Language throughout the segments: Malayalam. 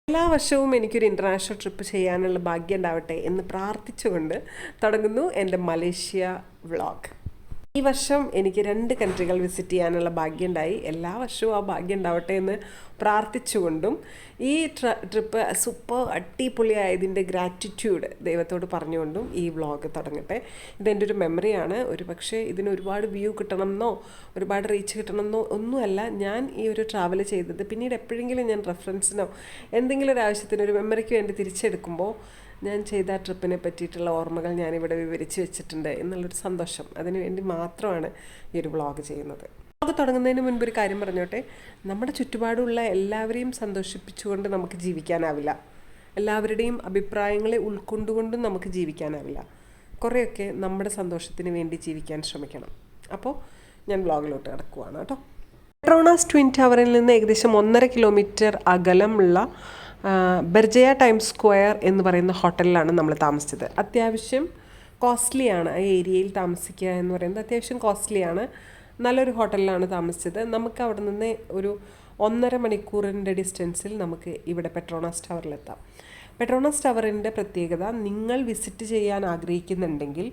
എല്ലാ വർഷവും എനിക്കൊരു ഇൻ്റർനാഷണൽ ട്രിപ്പ് ചെയ്യാനുള്ള ഭാഗ്യം ഉണ്ടാവട്ടെ എന്ന് പ്രാർത്ഥിച്ചുകൊണ്ട് തുടങ്ങുന്നു എൻ്റെ മലേഷ്യ വ്ളോഗ്. ഈ വർഷം എനിക്ക് 2 കൺട്രികൾ വിസിറ്റ് ചെയ്യാനുള്ള ഭാഗ്യം ഉണ്ടായി. എല്ലാ വർഷവും ആ ഭാഗ്യം ഉണ്ടാവട്ടെ എന്ന് പ്രാർത്ഥിച്ചുകൊണ്ടും ഈ ട്രിപ്പ് സൂപ്പർ അടിപൊളിയായതിൻ്റെ ഗ്രാറ്റിറ്റ്യൂഡ് ദൈവത്തോട് പറഞ്ഞുകൊണ്ടും ഈ വ്ളോഗ് തുടങ്ങട്ടെ. ഇതെൻ്റെ ഒരു മെമ്മറിയാണ്. ഒരു പക്ഷേ ഇതിന് ഒരുപാട് വ്യൂ കിട്ടണമെന്നോ ഒരുപാട് റീച്ച് കിട്ടണമെന്നോ ഒന്നുമല്ല ഞാൻ ഈ ഒരു ട്രാവൽ ചെയ്തത്. പിന്നീട് എപ്പോഴെങ്കിലും ഞാൻ റെഫറൻസിനോ എന്തെങ്കിലും ഒരു ആവശ്യത്തിന് ഒരു മെമ്മറിക്ക് വേണ്ടി തിരിച്ചെടുക്കുമ്പോൾ ഞാൻ ചെയ്ത ട്രിപ്പിനെ പറ്റിയിട്ടുള്ള ഓർമ്മകൾ ഞാനിവിടെ വിവരിച്ച് വെച്ചിട്ടുണ്ട് എന്നുള്ളൊരു സന്തോഷം, അതിന് വേണ്ടി മാത്രമാണ് ഈ ഒരു വ്ളോഗ് ചെയ്യുന്നത്. വ്ളോഗ് തുടങ്ങുന്നതിന് മുൻപ് ഒരു കാര്യം പറഞ്ഞോട്ടെ. നമ്മുടെ ചുറ്റുപാടുള്ള എല്ലാവരെയും സന്തോഷിപ്പിച്ചുകൊണ്ട് നമുക്ക് ജീവിക്കാനാവില്ല. എല്ലാവരുടെയും അഭിപ്രായങ്ങളെ ഉൾക്കൊണ്ടുകൊണ്ടും നമുക്ക് ജീവിക്കാനാവില്ല. കുറേയൊക്കെ നമ്മുടെ സന്തോഷത്തിന് വേണ്ടി ജീവിക്കാൻ ശ്രമിക്കണം. അപ്പോൾ ഞാൻ വ്ളോഗിലോട്ട് കിടക്കുവാണ് കേട്ടോ. പെട്രോണാസ് ട്വിൻ ടവറിൽ നിന്ന് ഏകദേശം 1.5 കിലോമീറ്റർ അകലമുള്ള ബെർജയ ടൈംസ് സ്ക്വയർ എന്ന് പറയുന്ന ഹോട്ടലിലാണ് നമ്മൾ താമസിച്ചത്. അത്യാവശ്യം കോസ്റ്റ്ലിയാണ്. ആ ഏരിയയിൽ താമസിക്കുക എന്ന് പറയുന്നത് അത്യാവശ്യം കോസ്റ്റ്ലിയാണ്. നല്ലൊരു ഹോട്ടലിലാണ് താമസിച്ചത്. നമുക്ക് അവിടെ നിന്ന് ഒരു 1.5 മണിക്കൂറിൻ്റെ ഡിസ്റ്റൻസിൽ നമുക്ക് ഇവിടെ പെട്രോണാസ് ടവറിലെത്താം. പെട്രോണാസ് ടവറിൻ്റെ പ്രത്യേകത, നിങ്ങൾ വിസിറ്റ് ചെയ്യാൻ ആഗ്രഹിക്കുന്നുണ്ടെങ്കിൽ,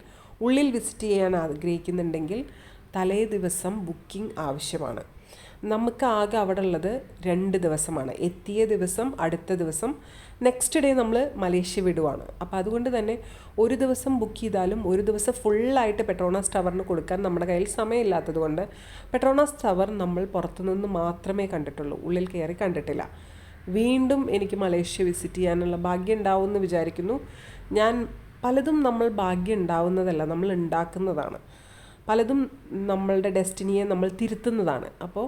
ഉള്ളിൽ വിസിറ്റ് ചെയ്യാൻ ആഗ്രഹിക്കുന്നുണ്ടെങ്കിൽ തലേ ദിവസം ബുക്കിംഗ് ആവശ്യമാണ്. നമുക്ക് ആകെ അവിടെ ഉള്ളത് 2 ദിവസമാണ്. എത്തിയ ദിവസം, അടുത്ത ദിവസം, നെക്സ്റ്റ് ഡേ നമ്മൾ മലേഷ്യ വിടുവാണ്. അപ്പോൾ അതുകൊണ്ട് തന്നെ ഒരു ദിവസം ബുക്ക് ചെയ്താലും ഒരു ദിവസം ഫുള്ളായിട്ട് പെട്രോണാസ് ടവറിന് കൊടുക്കാൻ നമ്മുടെ കയ്യിൽ സമയമില്ലാത്തത് കൊണ്ട് പെട്രോണാസ് ടവർ നമ്മൾ പുറത്തുനിന്ന് മാത്രമേ കണ്ടിട്ടുള്ളൂ, ഉള്ളിൽ കയറി കണ്ടിട്ടില്ല. വീണ്ടും എനിക്ക് മലേഷ്യ വിസിറ്റ് ചെയ്യാനുള്ള ഭാഗ്യം ഉണ്ടാവുമെന്ന് വിചാരിക്കുന്നു. പലതും നമ്മൾ ഭാഗ്യം ഉണ്ടാവുന്നതല്ല, നമ്മൾ ഉണ്ടാക്കുന്നതാണ്. പലതും നമ്മളുടെ ഡെസ്റ്റിനിയെ നമ്മൾ തിരുത്തുന്നതാണ്. അപ്പോൾ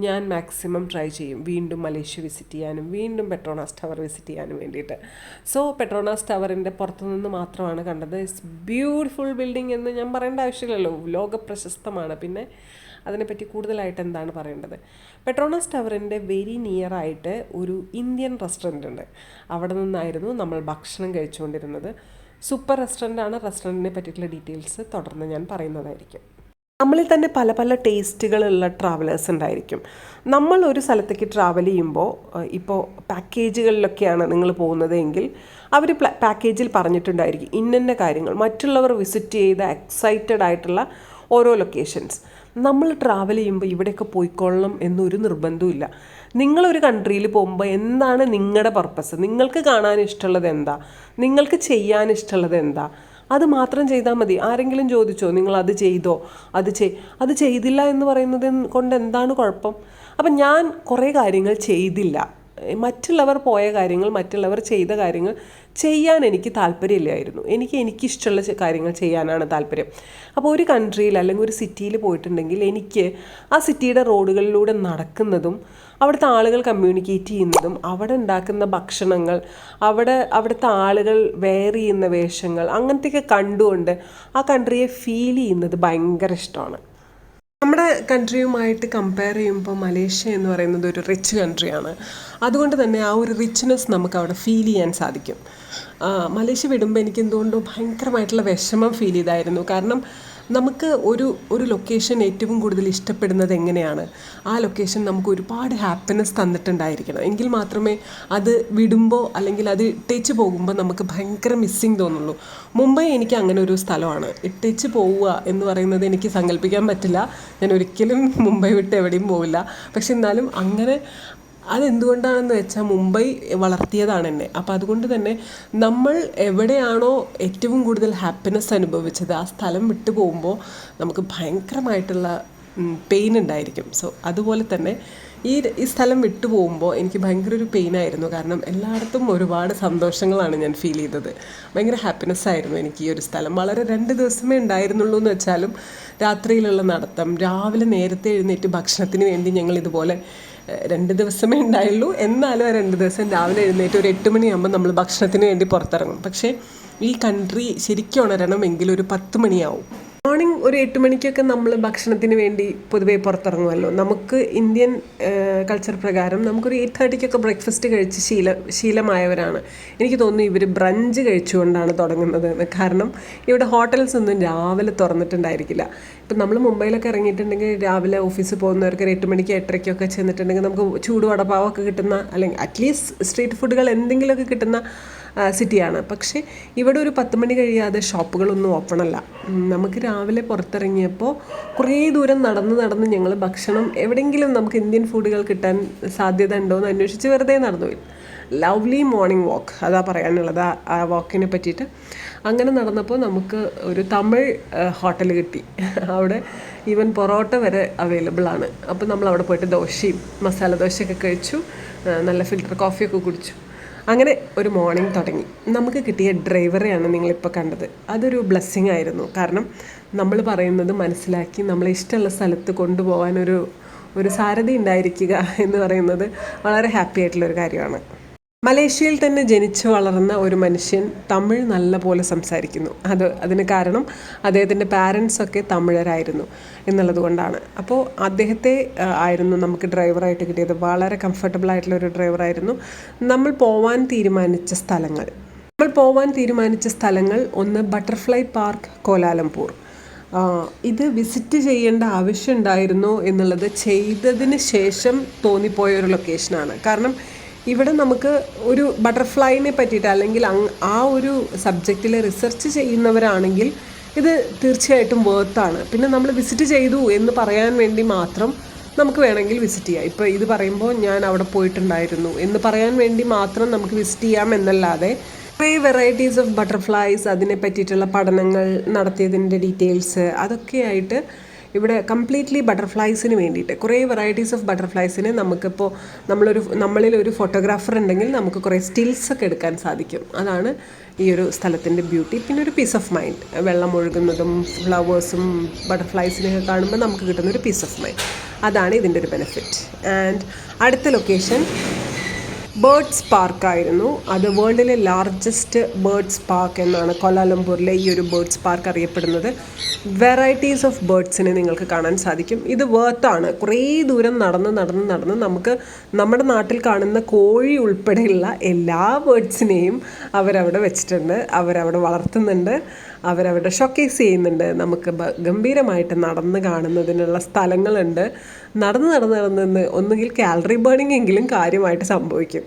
ഞാൻ മാക്സിമം ട്രൈ ചെയ്യും വീണ്ടും മലേഷ്യ വിസിറ്റ് ചെയ്യാനും വീണ്ടും പെട്രോണാസ് ടവർ വിസിറ്റ് ചെയ്യാനും വേണ്ടിയിട്ട്. സോ പെട്രോണാസ് ടവറിൻ്റെ പുറത്തുനിന്ന് മാത്രമാണ് കണ്ടത്. ഇറ്റ്സ് ബ്യൂട്ടിഫുൾ ബിൽഡിംഗ് എന്ന് ഞാൻ പറയേണ്ട ആവശ്യമില്ലല്ലോ, ലോക പ്രശസ്തമാണ്. പിന്നെ അതിനെപ്പറ്റി കൂടുതലായിട്ട് എന്താണ് പറയേണ്ടത്. പെട്രോണാസ് ടവറിൻ്റെ വെരി നിയറായിട്ട് ഒരു ഇന്ത്യൻ റെസ്റ്റോറൻ്റ് ഉണ്ട്. അവിടെ നിന്നായിരുന്നു നമ്മൾ ഭക്ഷണം കഴിച്ചുകൊണ്ടിരുന്നത്. സൂപ്പർ റെസ്റ്റോറൻ്റാണ്. റെസ്റ്റോറൻറ്റിനെ പറ്റിയിട്ടുള്ള ഡീറ്റെയിൽസ് തുടർന്ന് ഞാൻ പറയുന്നതായിരിക്കും. നമ്മളിൽ തന്നെ പല പല ടേസ്റ്റുകളുള്ള ട്രാവലേഴ്സ് ഉണ്ടായിരിക്കും. നമ്മൾ ഒരു സ്ഥലത്തേക്ക് ട്രാവൽ ചെയ്യുമ്പോൾ, ഇപ്പോൾ പാക്കേജുകളിലൊക്കെയാണ് നിങ്ങൾ പോകുന്നത് എങ്കിൽ അവർ പാക്കേജിൽ പറഞ്ഞിട്ടുണ്ടായിരിക്കും ഇന്ന കാര്യങ്ങൾ, മറ്റുള്ളവർ വിസിറ്റ് ചെയ്ത എക്സൈറ്റഡ് ആയിട്ടുള്ള ഓരോ ലൊക്കേഷൻസ്. നമ്മൾ ട്രാവൽ ചെയ്യുമ്പോൾ ഇവിടെയൊക്കെ പോയിക്കൊള്ളണം എന്നൊരു നിർബന്ധമില്ല. നിങ്ങളൊരു കൺട്രിയിൽ പോകുമ്പോൾ എന്താണ് നിങ്ങളുടെ പർപ്പസ്, നിങ്ങൾക്ക് കാണാൻ ഇഷ്ടമുള്ളത് എന്താ, നിങ്ങൾക്ക് ചെയ്യാൻ ഇഷ്ടമുള്ളത് എന്താ, അത് മാത്രം ചെയ്താൽ മതി. ആരെങ്കിലും ചോദിച്ചോ നിങ്ങൾ അത് ചെയ്തോ, അത് ചെയ്തില്ല എന്ന് പറയുന്നത് കൊണ്ട് എന്താണ് കുഴപ്പം? അപ്പം ഞാൻ കുറേ കാര്യങ്ങൾ ചെയ്തില്ല. മറ്റുള്ളവർ പോയ കാര്യങ്ങൾ, മറ്റുള്ളവർ ചെയ്ത കാര്യങ്ങൾ ചെയ്യാൻ എനിക്ക് താല്പര്യമില്ലായിരുന്നു. എനിക്കിഷ്ടമുള്ള കാര്യങ്ങൾ ചെയ്യാനാണ് താല്പര്യം. അപ്പോൾ ഒരു കൺട്രിയിൽ അല്ലെങ്കിൽ ഒരു സിറ്റിയിൽ പോയിട്ടുണ്ടെങ്കിൽ എനിക്ക് ആ സിറ്റിയുടെ റോഡുകളിലൂടെ നടക്കുന്നതും അവിടുത്തെ ആളുകൾ കമ്മ്യൂണിക്കേറ്റ് ചെയ്യുന്നതും അവിടെ ഉണ്ടാക്കുന്ന ഭക്ഷണങ്ങൾ, അവിടുത്തെ ആളുകൾ വെയർ ചെയ്യുന്ന വേഷങ്ങൾ, അങ്ങനത്തെയൊക്കെ കണ്ടുകൊണ്ട് ആ കൺട്രിയെ ഫീൽ ചെയ്യുന്നത് ഭയങ്കര ഇഷ്ടമാണ്. നമ്മുടെ കൺട്രിയുമായിട്ട് കമ്പയർ ചെയ്യുമ്പോൾ മലേഷ്യ എന്ന് പറയുന്നത് ഒരു റിച്ച് കൺട്രിയാണ്. അതുകൊണ്ട് തന്നെ ആ ഒരു റിച്ച്നെസ് നമുക്ക് അവിടെ ഫീൽ ചെയ്യാൻ സാധിക്കും. മലേഷ്യ വിടുമ്പോൾ എനിക്ക് എന്തുകൊണ്ടോ ഭയങ്കരമായിട്ടുള്ള വിഷമം ഫീൽ ചെയ്തായിരുന്നു. കാരണം നമുക്ക് ഒരു ലൊക്കേഷൻ ഏറ്റവും കൂടുതൽ ഇഷ്ടപ്പെടുന്നത് എങ്ങനെയാണ്, ആ ലൊക്കേഷൻ നമുക്ക് ഒരുപാട് ഹാപ്പിനെസ് തന്നിട്ടുണ്ടായിരിക്കണം. എങ്കിൽ മാത്രമേ അത് വിടുമ്പോൾ അല്ലെങ്കിൽ അത് ഇട്ടേച്ച് പോകുമ്പോൾ നമുക്ക് ഭയങ്കര മിസ്സിങ് തോന്നുള്ളൂ. മുംബൈ എനിക്ക് അങ്ങനെ ഒരു സ്ഥലമാണ്. ഇട്ടേച്ച് പോവുക എന്ന് പറയുന്നത് എനിക്ക് സങ്കല്പിക്കാൻ പറ്റില്ല. ഞാൻ ഒരിക്കലും മുംബൈ വിട്ട് എവിടെയും പോവില്ല. പക്ഷെ എന്നാലും അങ്ങനെ അതെന്തുകൊണ്ടാണെന്ന് വെച്ചാൽ മുംബൈ വളർത്തിയതാണ് എന്നെ. അപ്പോൾ അതുകൊണ്ട് തന്നെ നമ്മൾ എവിടെയാണോ ഏറ്റവും കൂടുതൽ ഹാപ്പിനെസ് അനുഭവിച്ചത് ആ സ്ഥലം വിട്ടു പോകുമ്പോൾ നമുക്ക് ഭയങ്കരമായിട്ടുള്ള പെയിൻ ഉണ്ടായിരിക്കും. സോ അതുപോലെ തന്നെ ഈ സ്ഥലം വിട്ടു പോകുമ്പോൾ എനിക്ക് ഭയങ്കര ഒരു പെയിനായിരുന്നു. കാരണം എല്ലായിടത്തും ഒരുപാട് സന്തോഷങ്ങളാണ് ഞാൻ ഫീൽ ചെയ്തത്. ഭയങ്കര ഹാപ്പിനെസ് ആയിരുന്നു എനിക്ക് ഈ ഒരു സ്ഥലം. വളരെ 2 ദിവസമേ ഉണ്ടായിരുന്നുള്ളൂ എന്ന് വെച്ചാലും രാത്രിയിലുള്ള നടത്തം, രാവിലെ നേരത്തെ എഴുന്നേറ്റ് ഭക്ഷണത്തിന് വേണ്ടി ഞങ്ങൾ ഇതുപോലെ 2 ദിവസമേ ഉണ്ടായുള്ളൂ. എന്നാലും ആ 2 ദിവസം രാവിലെ എഴുന്നേറ്റ് ഒരു 8 മണിയാകുമ്പോൾ നമ്മൾ ഭക്ഷണത്തിന് വേണ്ടി പുറത്തിറങ്ങും. പക്ഷേ ഈ കൺട്രി ശരിക്കും ഉണരണമെങ്കിൽ ഒരു 10 മണിയാവും. മോർണിംഗ് ഒരു 8 മണിക്കൊക്കെ നമ്മൾ ഭക്ഷണത്തിന് വേണ്ടി പൊതുവേ പുറത്തിറങ്ങുമല്ലോ. നമുക്ക് ഇന്ത്യൻ കൾച്ചർ പ്രകാരം നമുക്കൊരു 8:30ക്കൊക്കെ ബ്രേക്ക്ഫാസ്റ്റ് കഴിച്ച് ശീലമായവരാണ്. എനിക്ക് തോന്നുന്നു ഇവർ ബ്രഞ്ച് കഴിച്ചുകൊണ്ടാണ് തുടങ്ങുന്നത്. കാരണം ഇവിടെ ഹോട്ടൽസ് ഒന്നും രാവിലെ തുറന്നിട്ടുണ്ടായിരിക്കില്ല. ഇപ്പം നമ്മൾ മുംബൈയിലൊക്കെ ഇറങ്ങിയിട്ടുണ്ടെങ്കിൽ രാവിലെ ഓഫീസിൽ പോകുന്നവർക്ക് ഒരു 8 മണിക്ക് 8:30ക്കൊക്കെ ചെന്നിട്ടുണ്ടെങ്കിൽ നമുക്ക് ചൂട് വടപ്പാവൊക്കെ കിട്ടുന്ന, അല്ലെങ്കിൽ അറ്റ്ലീസ്റ്റ് സ്ട്രീറ്റ് ഫുഡുകൾ എന്തെങ്കിലുമൊക്കെ കിട്ടുന്ന സിറ്റിയാണ്. പക്ഷേ ഇവിടെ ഒരു 10 മണി കഴിയാതെ ഷോപ്പുകളൊന്നും ഓപ്പണല്ല. നമുക്ക് രാവിലെ പുറത്തിറങ്ങിയപ്പോൾ കുറേ ദൂരം നടന്ന് ഞങ്ങൾ ഭക്ഷണം എവിടെയെങ്കിലും നമുക്ക് ഇന്ത്യൻ ഫുഡുകൾ കിട്ടാൻ സാധ്യത ഉണ്ടോ എന്ന് അന്വേഷിച്ച് വെറുതെ നടന്നു പോയി. ലവ്ലി മോർണിംഗ് വാക്ക്, അതാ പറയാനുള്ളത് ആ വാക്കിനെ പറ്റിയിട്ട്. അങ്ങനെ നടന്നപ്പോൾ നമുക്ക് ഒരു തമിഴ് ഹോട്ടൽ കിട്ടി. അവിടെ ഈവൻ പൊറോട്ട വരെ അവൈലബിൾ ആണ്. അപ്പോൾ നമ്മൾ അവിടെ പോയിട്ട് ദോശയും മസാല ദോശയൊക്കെ കഴിച്ചു, നല്ല ഫിൽറ്റർ കോഫിയൊക്കെ കുടിച്ചു. അങ്ങനെ ഒരു മോർണിംഗ് തുടങ്ങി. നമുക്ക് കിട്ടിയ ഡ്രൈവറെയാണ് നിങ്ങളിപ്പോൾ കണ്ടത്. അതൊരു ബ്ലെസ്സിങ് ആയിരുന്നു. കാരണം നമ്മൾ പറയുന്നത് മനസ്സിലാക്കി നമ്മളെ ഇഷ്ടമുള്ള സ്ഥലത്ത് കൊണ്ടുപോകാൻ ഒരു സാരഥി ഉണ്ടായിരിക്കുക എന്ന് പറയുന്നത് വളരെ ഹാപ്പി ആയിട്ടുള്ളൊരു കാര്യമാണ്. മലേഷ്യയിൽ തന്നെ ജനിച്ചു വളർന്ന ഒരു മനുഷ്യൻ തമിഴ് നല്ല പോലെ സംസാരിക്കുന്നു. അതിന് കാരണം അദ്ദേഹത്തിൻ്റെ പാരൻസൊക്കെ തമിഴരായിരുന്നു എന്നുള്ളത് കൊണ്ടാണ്. അപ്പോൾ അദ്ദേഹത്തെ ആയിരുന്നു നമുക്ക് ഡ്രൈവറായിട്ട് കിട്ടിയത്. വളരെ കംഫർട്ടബിൾ ആയിട്ടുള്ളൊരു ഡ്രൈവറായിരുന്നു. നമ്മൾ പോവാൻ തീരുമാനിച്ച സ്ഥലങ്ങൾ ഒന്ന് ബട്ടർഫ്ലൈ പാർക്ക് കോലാലംപൂർ. ഇത് വിസിറ്റ് ചെയ്യേണ്ട ആവശ്യമുണ്ടായിരുന്നോ എന്നുള്ളത് ചെയ്തതിന് ശേഷം തോന്നിപ്പോയ ഒരു ലൊക്കേഷനാണ്. കാരണം ഇവിടെ നമുക്ക് ഒരു ബട്ടർഫ്ലൈനെ പറ്റിയിട്ട് അല്ലെങ്കിൽ ആ ഒരു സബ്ജക്റ്റിൽ റിസർച്ച് ചെയ്യുന്നവരാണെങ്കിൽ ഇത് തീർച്ചയായിട്ടും വേർത്താണ്. പിന്നെ നമ്മൾ വിസിറ്റ് ചെയ്തു എന്ന് പറയാൻ വേണ്ടി മാത്രം നമുക്ക് വേണമെങ്കിൽ വിസിറ്റ് ചെയ്യാം. ഇപ്പോൾ ഇത് പറയുമ്പോൾ ഞാൻ അവിടെ പോയിട്ടുണ്ടായിരുന്നു എന്ന് പറയാൻ വേണ്ടി മാത്രം നമുക്ക് വിസിറ്റ് ചെയ്യാം എന്നല്ലാതെ കുറേ വെറൈറ്റീസ് ഓഫ് ബട്ടർഫ്ലൈസ്, അതിനെ പറ്റിയിട്ടുള്ള പഠനങ്ങൾ നടത്തിയതിൻ്റെ ഡീറ്റെയിൽസ്, അതൊക്കെയായിട്ട് ഇവിടെ കംപ്ലീറ്റ്ലി ബട്ടർഫ്ലൈസിന് വേണ്ടിയിട്ട് കുറേ വെറൈറ്റീസ് ഓഫ് ബട്ടർഫ്ലൈസിന് നമുക്കിപ്പോൾ നമ്മളിലൊരു ഫോട്ടോഗ്രാഫർ ഉണ്ടെങ്കിൽ നമുക്ക് കുറേ സ്റ്റിൽസൊക്കെ എടുക്കാൻ സാധിക്കും. അതാണ് ഈ ഒരു സ്ഥലത്തിൻ്റെ ബ്യൂട്ടി. പിന്നെ ഒരു പീസ് ഓഫ് മൈൻഡ്, വെള്ളം ഒഴുകുന്നതും ഫ്ലവേഴ്സും ബട്ടർഫ്ലൈസിനെയൊക്കെ കാണുമ്പോൾ നമുക്ക് കിട്ടുന്നൊരു പീസ് ഓഫ് മൈൻഡ്. അതാണ് ഇതിൻ്റെ ഒരു ബെനിഫിറ്റ്. ആൻഡ് അടുത്ത ലൊക്കേഷൻ ബേർഡ്സ് പാർക്കായിരുന്നു. അത് വേൾഡിലെ ലാർജസ്റ്റ് ബേർഡ്സ് പാർക്ക് എന്നാണ് കോലാലംപൂരിലെ ഈ ഒരു ബേർഡ്സ് പാർക്ക് അറിയപ്പെടുന്നത്. വെറൈറ്റീസ് ഓഫ് ബേർഡ്സിനെ നിങ്ങൾക്ക് കാണാൻ സാധിക്കും. ഇത് വേർത്താണ്. കുറേ ദൂരം നടന്ന് നമുക്ക് നമ്മുടെ നാട്ടിൽ കാണുന്ന കോഴി ഉൾപ്പെടെയുള്ള എല്ലാ ബേർഡ്സിനെയും അവരവിടെ വെച്ചിട്ടുണ്ട്, അവരവിടെ വളർത്തുന്നുണ്ട്, അവരവിടെ ഷോക്കേസ് ചെയ്യുന്നുണ്ട്. നമുക്ക് ഗംഭീരമായിട്ട് നടന്ന് കാണുന്നതിനുള്ള സ്ഥലങ്ങളുണ്ട്. നടന്ന് ഒന്നുകിൽ കാലറി ബേണിംഗ് എങ്കിലും കാര്യമായിട്ട് സംഭവിക്കും.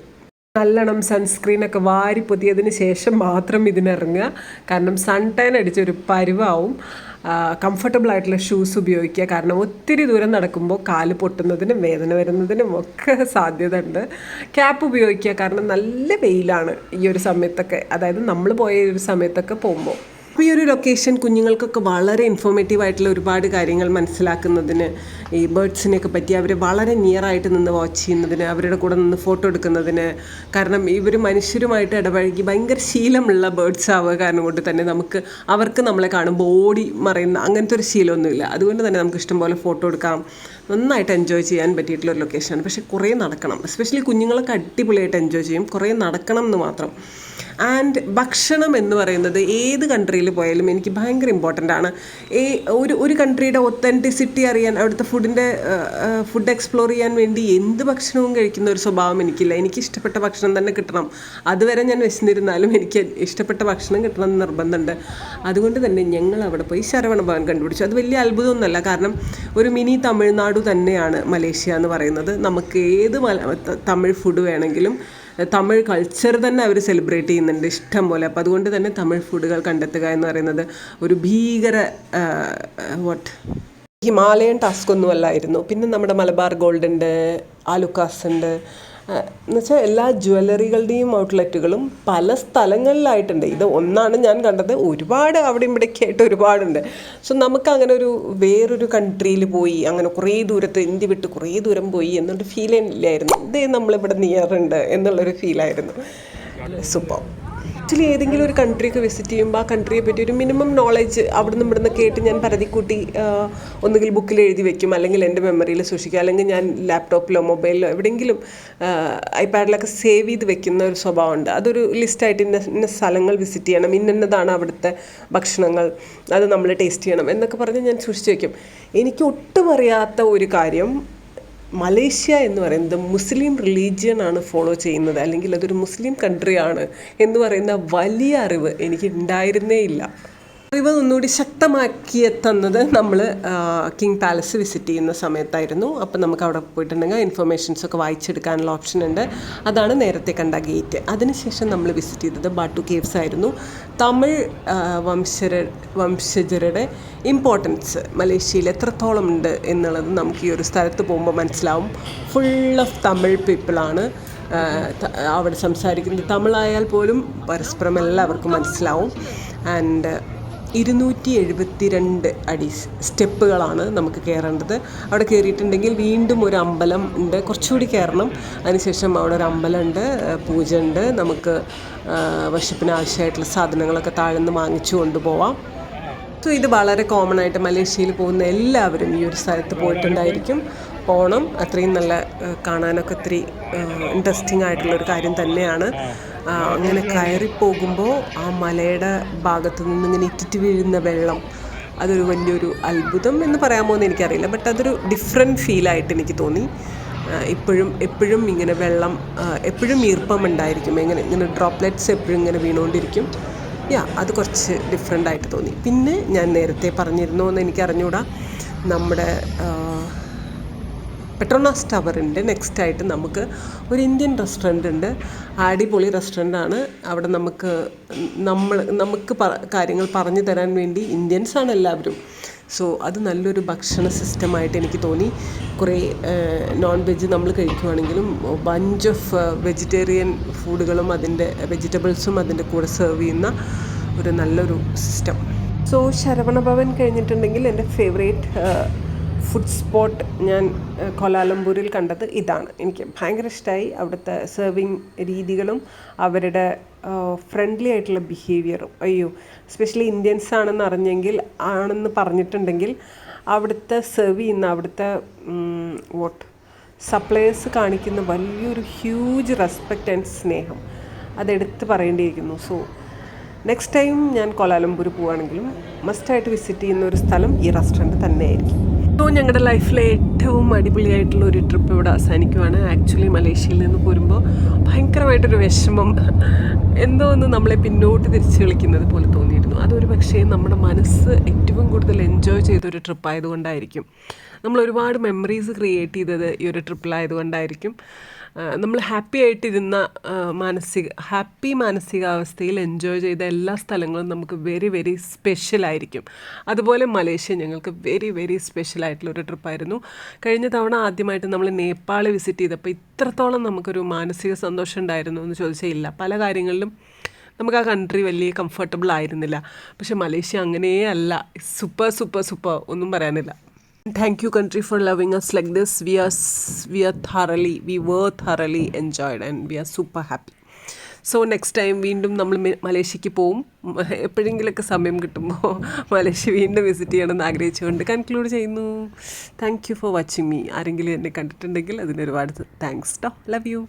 നല്ലോണം സൺസ്ക്രീനൊക്കെ വാരി പൊതിയതിന് ശേഷം മാത്രം ഇതിനിറങ്ങുക. കാരണം സൺ ടാൻ അടിച്ചൊരു പരുവാവും. കംഫർട്ടബിൾ ആയിട്ടുള്ള ഷൂസ് ഉപയോഗിക്കുക. കാരണം ഒത്തിരി ദൂരം നടക്കുമ്പോൾ കാല് പൊട്ടുന്നതിനും വേദന വരുന്നതിനും ഒക്കെ സാധ്യത ഉണ്ട്. ക്യാപ്പ് ഉപയോഗിക്കുക. കാരണം നല്ല വെയിലാണ് ഈ ഒരു സമയത്തൊക്കെ, അതായത് നമ്മൾ പോയ ഒരു സമയത്തൊക്കെ പോകുമ്പോൾ. അപ്പോൾ ഈ ഒരു ലൊക്കേഷൻ കുഞ്ഞുങ്ങൾക്കൊക്കെ വളരെ ഇൻഫോർമേറ്റീവ് ആയിട്ടുള്ള ഒരുപാട് കാര്യങ്ങൾ മനസ്സിലാക്കുന്നതിന്, ഈ ബേർഡ്സിനെയൊക്കെ പറ്റി അവർ വളരെ നിയറായിട്ട് നിന്ന് വാച്ച് ചെയ്യുന്നതിന്, അവരുടെ കൂടെ നിന്ന് ഫോട്ടോ എടുക്കുന്നതിന്, കാരണം ഇവർ മനുഷ്യരുമായിട്ട് ഇടപഴകി ഭയങ്കര ശീലമുള്ള ബേർഡ്സ് ആവുക കാരണം കൊണ്ട് തന്നെ അവർക്ക് നമ്മളെ കാണുമ്പോൾ ഓടി മറയുന്ന അങ്ങനത്തെ ഒരു ശീലമൊന്നുമില്ല. അതുകൊണ്ട് തന്നെ നമുക്ക് ഇഷ്ടംപോലെ ഫോട്ടോ എടുക്കാം, നന്നായിട്ട് എൻജോയ് ചെയ്യാൻ പറ്റിയിട്ടുള്ളൊരു ലൊക്കേഷനാണ്. പക്ഷേ കുറേ നടക്കണം. എസ്പെഷ്യലി കുഞ്ഞുങ്ങളൊക്കെ അടിപൊളിയായിട്ട് എൻജോയ് ചെയ്യും. കുറേ നടക്കണം എന്ന് മാത്രം. ആൻഡ് ഭക്ഷണം എന്ന് പറയുന്നത് ഏത് കൺട്രിയിൽ പോയാലും എനിക്ക് ഭയങ്കര ഇമ്പോർട്ടൻ്റ് ആണ്. ഒരു കൺട്രിയുടെ ഒത്തൻറ്റിസിറ്റി അറിയാൻ, അവിടുത്തെ ഫുഡ് എക്സ്പ്ലോർ ചെയ്യാൻ വേണ്ടി എന്ത് ഭക്ഷണവും കഴിക്കുന്ന ഒരു സ്വഭാവം എനിക്കില്ല. എനിക്ക് ഇഷ്ടപ്പെട്ട ഭക്ഷണം തന്നെ കിട്ടണം. അതുവരെ ഞാൻ വിശന്നിരുന്നാലും എനിക്ക് ഇഷ്ടപ്പെട്ട ഭക്ഷണം കിട്ടണം എന്ന് നിർബന്ധമുണ്ട്. അതുകൊണ്ട് തന്നെ ഞങ്ങൾ അവിടെ പോയി ശരവണ ഭവൻ കണ്ടുപിടിച്ചു. അത് വലിയ അത്ഭുതമൊന്നുമല്ല. കാരണം ഒരു മിനി തമിഴ്നാട് തന്നെയാണ് മലേഷ്യ എന്ന് പറയുന്നത്. നമുക്ക് ഏത് തമിഴ് ഫുഡ് വേണമെങ്കിലും, തമിഴ് കൾച്ചർ തന്നെ അവർ സെലിബ്രേറ്റ് ചെയ്യുന്നുണ്ട് ഇഷ്ടം പോലെ. അപ്പോൾ അതുകൊണ്ട് തന്നെ തമിഴ് ഫുഡുകൾ കണ്ടെത്തുക എന്ന് പറയുന്നത് ഒരു ഭീകര ഹിമാലയൻ ടാസ്ക് ഒന്നും അല്ലായിരുന്നു. പിന്നെ നമ്മുടെ മലബാർ ഗോൾഡ് ഉണ്ട്, ആലുക്കാസ് ഉണ്ട്, എന്നുവെച്ചാൽ എല്ലാ ജ്വല്ലറികളുടെയും ഔട്ട്ലെറ്റുകളും പല സ്ഥലങ്ങളിലായിട്ടുണ്ട്. ഇത് ഒന്നാണ് ഞാൻ കണ്ടത്. ഒരുപാട് അവിടെ ഇവിടേക്ക് ആയിട്ട് ഒരുപാടുണ്ട്. സോ നമുക്ക് അങ്ങനെ വേറൊരു കൺട്രിയിൽ പോയി അങ്ങനെ കുറേ ദൂരത്ത് ഇന്ത്യ വിട്ട് കുറേ ദൂരം പോയി എന്നൊരു ഫീൽ ഇല്ലായിരുന്നു. ഇതേ നമ്മളിവിടെ നിയറുണ്ട് എന്നുള്ളൊരു ഫീലായിരുന്നു. സൂപ്പർ. ആക്ച്വലി ഏതെങ്കിലും ഒരു കൺട്രിയൊക്കെ വിസിറ്റ് ചെയ്യുമ്പോൾ ആ കൺട്രിയെ പറ്റി ഒരു മിനിമം നോളജ് അവിടുന്ന് ഇവിടുന്ന് കേട്ട് ഞാൻ പരതിക്കൂട്ടി ഒന്നുകിൽ ബുക്കിൽ എഴുതി വെക്കും, അല്ലെങ്കിൽ എൻ്റെ മെമ്മറിയിൽ സൂക്ഷിക്കുക, അല്ലെങ്കിൽ ഞാൻ ലാപ്ടോപ്പിലോ മൊബൈലിലോ എവിടെയെങ്കിലും ഐപാഡിലൊക്കെ സേവ് ചെയ്ത് വെക്കുന്ന ഒരു സ്വഭാവമുണ്ട്. അതൊരു ലിസ്റ്റായിട്ട് ഇന്ന സ്ഥലങ്ങൾ വിസിറ്റ് ചെയ്യണം, ഇന്നതാണ് അവിടുത്തെ ഭക്ഷണങ്ങൾ, അത് നമ്മൾ ടേസ്റ്റ് ചെയ്യണം എന്നൊക്കെ പറഞ്ഞ് ഞാൻ സൂക്ഷിച്ച് വയ്ക്കും. എനിക്ക് ഒട്ടും അറിയാത്ത ഒരു കാര്യം, മലേഷ്യ എന്ന് പറയുന്നത് മുസ്ലിം റിലീജിയനാണ് ഫോളോ ചെയ്യുന്നത്, അല്ലെങ്കിൽ അതൊരു മുസ്ലിം കൺട്രിയാണ് എന്ന് പറയുന്ന വലിയ അറിവ് എനിക്ക് ഉണ്ടായിരുന്നേ ഇല്ല. അറിവ് ഒന്നുകൂടി ശക്തമാക്കി തന്നത് നമ്മൾ കിങ് പാലസ് വിസിറ്റ് ചെയ്യുന്ന സമയത്തായിരുന്നു. അപ്പം നമുക്ക് അവിടെ പോയിട്ടുണ്ടെങ്കിൽ ഇൻഫർമേഷൻസൊക്കെ വായിച്ചെടുക്കാനുള്ള ഓപ്ഷൻ ഉണ്ട്. അതാണ് നേരത്തെ കണ്ട ഗേറ്റ്. അതിനുശേഷം നമ്മൾ വിസിറ്റ് ചെയ്തത് ബാട്ടു കേവ്സ് ആയിരുന്നു. തമിഴ് വംശജരുടെ ഇമ്പോർട്ടൻസ് മലേഷ്യയിൽ എത്രത്തോളം ഉണ്ട് എന്നുള്ളത് നമുക്ക് ഈ ഒരു സ്ഥലത്ത് പോകുമ്പോൾ മനസ്സിലാവും. ഫുൾ ഓഫ് തമിഴ് പീപ്പിളാണ് അവിടെ സംസാരിക്കുന്നത്. തമിഴായാൽ പോലും പരസ്പരം എല്ലാവർക്കും മനസ്സിലാവും. ആൻഡ് 272 അടി സ്റ്റെപ്പുകളാണ് നമുക്ക് കയറേണ്ടത്. അവിടെ കയറിയിട്ടുണ്ടെങ്കിൽ വീണ്ടും ഒരു അമ്പലം ഉണ്ട്, കുറച്ചുകൂടി കയറണം. അതിനുശേഷം അവിടെ ഒരു അമ്പലമുണ്ട്, പൂജ ഉണ്ട്. നമുക്ക് വർഷിപ്പിന് ആവശ്യമായിട്ടുള്ള സാധനങ്ങളൊക്കെ താഴ്ന്ന് വാങ്ങിച്ചു കൊണ്ടുപോവാം. സോ ഇത് വളരെ കോമൺ ആയിട്ട് മലേഷ്യയിൽ പോകുന്ന എല്ലാവരും ഈ ഒരു സ്ഥലത്ത് പോയിട്ടുണ്ടായിരിക്കും. പോകണം, അത്രയും നല്ല കാണാനൊക്കെ ഒത്തിരി ഇൻട്രസ്റ്റിംഗ് ആയിട്ടുള്ളൊരു കാര്യം തന്നെയാണ്. അങ്ങനെ കയറിപ്പോകുമ്പോൾ ആ മലയുടെ ഭാഗത്തു നിന്ന് ഇങ്ങനെ ഇറ്റിറ്റ് വീഴുന്ന വെള്ളം, അതൊരു വലിയൊരു അത്ഭുതം എന്ന് പറയാമോ എന്ന് എനിക്കറിയില്ല. ബട്ട് അതൊരു ഡിഫറെൻറ്റ് ഫീലായിട്ട് എനിക്ക് തോന്നി. എപ്പോഴും ഇങ്ങനെ വെള്ളം എപ്പോഴും ഈർപ്പം ഉണ്ടായിരിക്കും, ഇങ്ങനെ ഡ്രോപ്ലെറ്റ്സ് എപ്പോഴും ഇങ്ങനെ വീണുകൊണ്ടിരിക്കും. അത് കുറച്ച് ഡിഫറെൻ്റ് ആയിട്ട് തോന്നി. പിന്നെ ഞാൻ നേരത്തെ പറഞ്ഞിരുന്നു എന്ന് എനിക്കറിഞ്ഞൂടാ, നമ്മുടെ പെട്രോണാസ് ടവറിൻ്റെ നെക്സ്റ്റായിട്ട് നമുക്ക് ഒരു ഇന്ത്യൻ റെസ്റ്റോറൻ്റ് ഉണ്ട്. അടിപൊളി റെസ്റ്റോറൻ്റാണ്. അവിടെ നമുക്ക് കാര്യങ്ങൾ പറഞ്ഞു തരാൻ വേണ്ടി ഇന്ത്യൻസാണ് എല്ലാവരും. സോ അത് നല്ലൊരു ഭക്ഷണ സിസ്റ്റമായിട്ട് എനിക്ക് തോന്നി. കുറേ നോൺ വെജ് നമ്മൾ കഴിക്കുവാണെങ്കിലും ബഞ്ച് ഓഫ് വെജിറ്റേറിയൻ ഫുഡുകളും അതിൻ്റെ വെജിറ്റബിൾസും അതിൻ്റെ കൂടെ സെർവ് ചെയ്യുന്ന ഒരു നല്ലൊരു സിസ്റ്റം. സോ ശരവണഭവൻ കഴിഞ്ഞിട്ടുണ്ടെങ്കിൽ എൻ്റെ ഫേവറേറ്റ് ഫുഡ് സ്പോട്ട് ഞാൻ കോലാലംപൂരിൽ കണ്ടത് ഇതാണ്. എനിക്ക് ഭയങ്കര ഇഷ്ടമായി അവിടുത്തെ സെർവിങ് രീതികളും അവരുടെ ഫ്രണ്ട്ലി ആയിട്ടുള്ള ബിഹേവിയറും. എസ്പെഷ്യലി ഇന്ത്യൻസ് ആണെന്ന് പറഞ്ഞിട്ടുണ്ടെങ്കിൽ അവിടുത്തെ സെർവ് ചെയ്യുന്ന അവിടുത്തെ സപ്ലയേഴ്സ് കാണിക്കുന്ന വലിയൊരു ഹ്യൂജ് റെസ്പെക്റ്റ് ആൻഡ് സ്നേഹം അതെടുത്ത് പറയേണ്ടിയിരിക്കുന്നു. സോ നെക്സ്റ്റ് ടൈം ഞാൻ കോലാലംപൂർ പോവുകയാണെങ്കിലും മസ്റ്റായിട്ട് വിസിറ്റ് ചെയ്യുന്ന ഒരു സ്ഥലം ഈ റെസ്റ്റോറൻറ്റ് തന്നെയായിരിക്കും. ഇപ്പോൾ ഞങ്ങളുടെ ലൈഫിലെ ഏറ്റവും അടിപൊളിയായിട്ടുള്ള ഒരു ട്രിപ്പ് ഇവിടെ അവസാനിക്കുവാണ്. ആക്ച്വലി മലേഷ്യയിൽ നിന്ന് പോരുമ്പോൾ ഭയങ്കരമായിട്ടൊരു വിഷമം, എന്തോ ഒന്ന് നമ്മളെ പിന്നോട്ട് തിരിച്ച് കളിക്കുന്നത് പോലെ തോന്നിയിരുന്നു. അതൊരു പക്ഷേ നമ്മുടെ മനസ്സ് ഏറ്റവും കൂടുതൽ എൻജോയ് ചെയ്തൊരു ട്രിപ്പായതുകൊണ്ടായിരിക്കും. നമ്മൾ ഒരുപാട് മെമ്മറീസ് ക്രിയേറ്റ് ചെയ്തത് ഈ ഒരു ട്രിപ്പിലായതുകൊണ്ടായിരിക്കും. നമ്മൾ ഹാപ്പി ആയിട്ടിരുന്ന മാനസികാവസ്ഥയിൽ എൻജോയ് ചെയ്ത എല്ലാ സ്ഥലങ്ങളും നമുക്ക് വെരി വെരി സ്പെഷ്യലായിരിക്കും. അതുപോലെ മലേഷ്യ ഞങ്ങൾക്ക് വെരി വെരി സ്പെഷ്യലായിട്ടുള്ളൊരു ട്രിപ്പായിരുന്നു. കഴിഞ്ഞ തവണ ആദ്യമായിട്ട് നമ്മൾ നേപ്പാൾ വിസിറ്റ് ചെയ്തപ്പോൾ ഇത്രത്തോളം നമുക്കൊരു മാനസിക സന്തോഷം ഉണ്ടായിരുന്നു എന്ന് ചോദിച്ചാൽ ഇല്ല. പല കാര്യങ്ങളിലും നമുക്ക് ആ കൺട്രി വലിയ കംഫർട്ടബിൾ ആയിരുന്നില്ല. പക്ഷെ മലേഷ്യ അങ്ങനെയേ അല്ല. സൂപ്പർ ഒന്നും പറയാനില്ല. Thank you country for loving us like this. We were thoroughly enjoyed and we are super happy. So next time വീണ്ടും നമ്മൾ മലേഷ്യക്ക് പോവും. എപ്പോഴെങ്കിലുമൊക്കെ സമയം കിട്ടുമ്പോൾ മലേഷ്യ വീണ്ടും വിസിറ്റ് ചെയ്യണമെന്ന് ആഗ്രഹിച്ചുകൊണ്ട് കൺക്ലൂഡ് ചെയ്യുന്നു. Thank you for watching me. ആരെങ്കിലും എന്നെ കണ്ടിട്ടുണ്ടെങ്കിൽ അതിന് ഒരുപാട് താങ്ക്സ് ട്ടോ. Love you.